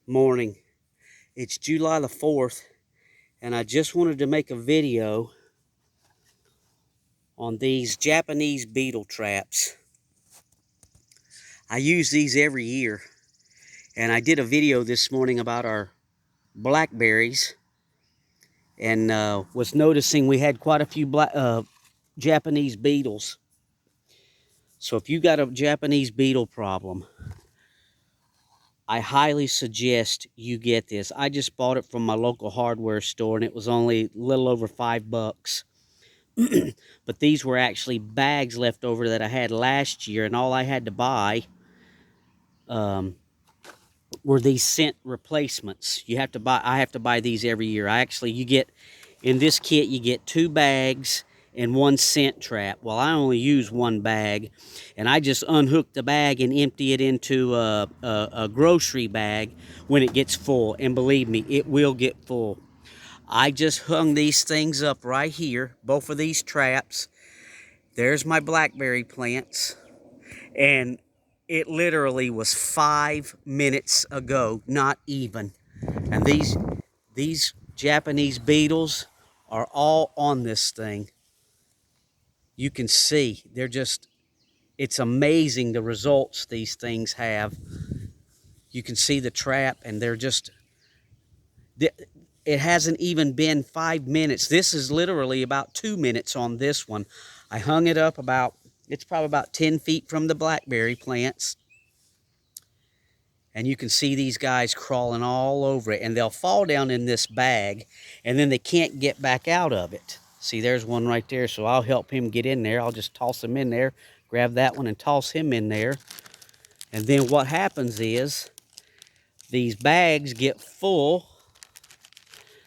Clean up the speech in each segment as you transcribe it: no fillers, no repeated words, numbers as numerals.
Morning. It's July the 4th, and I just wanted to make a video on these Japanese beetle traps. I use these every year, and I did a video this morning about our blackberries, and was noticing we had quite a few Japanese beetles. So if you got a Japanese beetle problem, I highly suggest you get this. I just bought it from my local hardware store, and it was only a little over $5. But these were actually bags left over that I had last year, and all I had to buy um, were these scent replacements. I have to buy these every year. You get, in this kit, you get 2 bags and 1 scent trap. Well, I only use 1 bag, and I just unhook the bag and empty it into a grocery bag when it gets full. And believe me, it will get full. I just hung these things up right here, both of these traps. There's my blackberry plants, and it literally was 5 minutes ago, not even. And these Japanese beetles are all on this thing. You can see it's amazing the results these things have. You can see the trap, and it hasn't even been 5 minutes. This is literally about 2 minutes on this one. I hung it up it's probably about 10 feet from the blackberry plants. And you can see these guys crawling all over it. And they'll fall down in this bag, and then they can't get back out of it. See, there's one right there, so I'll help him get in there. I'll just toss him in there, grab that one and toss him in there. And then what happens is these bags get full.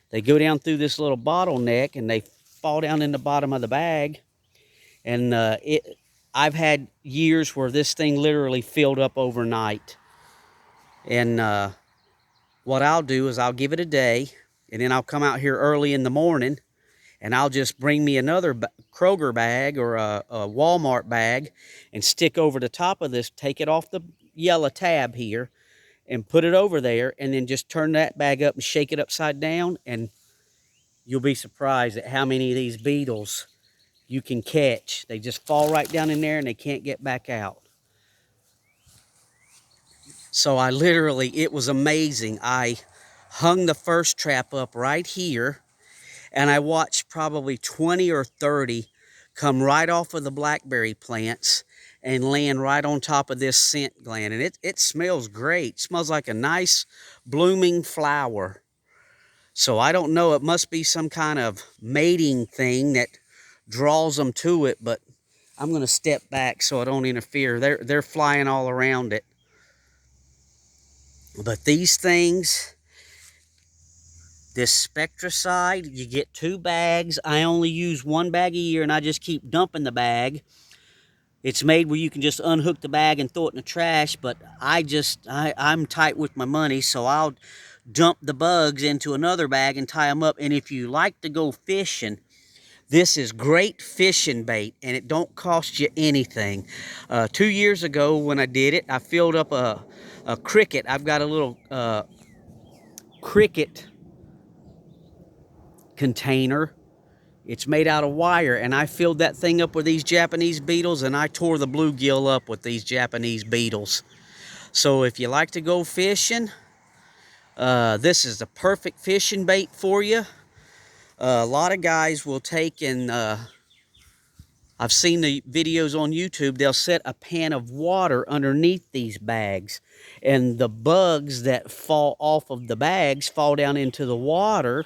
They go down through this little bottleneck, and they fall down in the bottom of the bag. And I've had years where this thing literally filled up overnight. And what I'll do is I'll give it a day, and then I'll come out here early in the morning, and I'll just bring me another Kroger bag or a Walmart bag and stick over the top of this, take it off the yellow tab here, and put it over there, and then just turn that bag up and shake it upside down, and you'll be surprised at how many of these beetles you can catch. They just fall right down in there, and they can't get back out. So it was amazing. I hung the first trap up right here, and I watched probably 20 or 30 come right off of the blackberry plants and land right on top of this scent gland. And it smells great. It smells like a nice blooming flower. So I don't know, it must be some kind of mating thing that draws them to it, but I'm going to step back so I don't interfere. They're flying all around it. But these things, this Spectracide, you get 2 bags. I only use 1 bag a year, and I just keep dumping the bag. It's made where you can just unhook the bag and throw it in the trash, but I'm tight with my money, so I'll dump the bugs into another bag and tie them up. And if you like to go fishing, this is great fishing bait, and it don't cost you anything. 2 years ago when I did it, I filled up a cricket. I've got a little cricket container. It's made out of wire, and I filled that thing up with these Japanese beetles, and I tore the bluegill up with these Japanese beetles. So if you like to go fishing, this is the perfect fishing bait for you. A lot of guys will take and I've seen the videos on YouTube. They'll set a pan of water underneath these bags, and the bugs that fall off of the bags fall down into the water,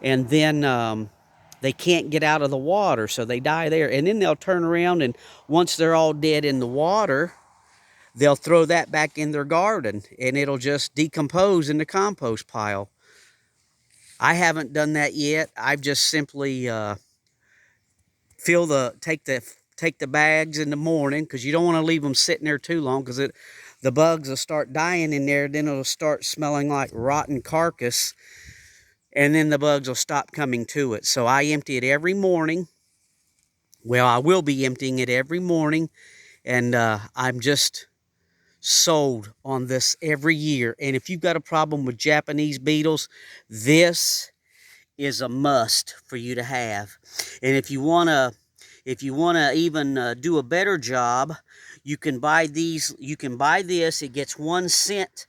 and then they can't get out of the water, so they die there. And then they'll turn around, and once they're all dead in the water, they'll throw that back in their garden, and it'll just decompose in the compost pile. I haven't done that yet. I've just simply take the bags in the morning, because you don't want to leave them sitting there too long, because the bugs will start dying in there. Then it'll start smelling like rotten carcass, and then the bugs will stop coming to it. So I empty it every morning. Well, I will be emptying it every morning, and I'm just sold on this every year. And if you've got a problem with Japanese beetles, this is a must for you to have. And if you want to even do a better job, you can buy these. You can buy this. It gets 1 cent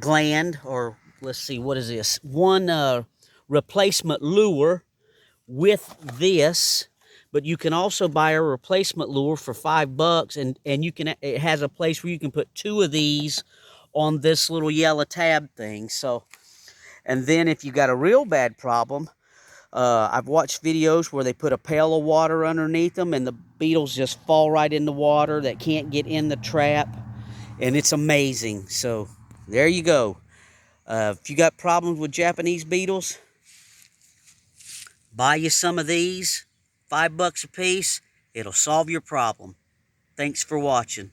gland, or let's see, what is this? One replacement lure with this. But you can also buy a replacement lure for $5, and you can. It has a place where you can put 2 of these on this little yellow tab thing. So, and then if you got a real bad problem, I've watched videos where they put a pail of water underneath them and the beetles just fall right in the water. That can't get in the trap, and it's amazing. So there you go. If you got problems with Japanese beetles, buy you some of these, $5 a piece. It'll solve your problem. Thanks for watching.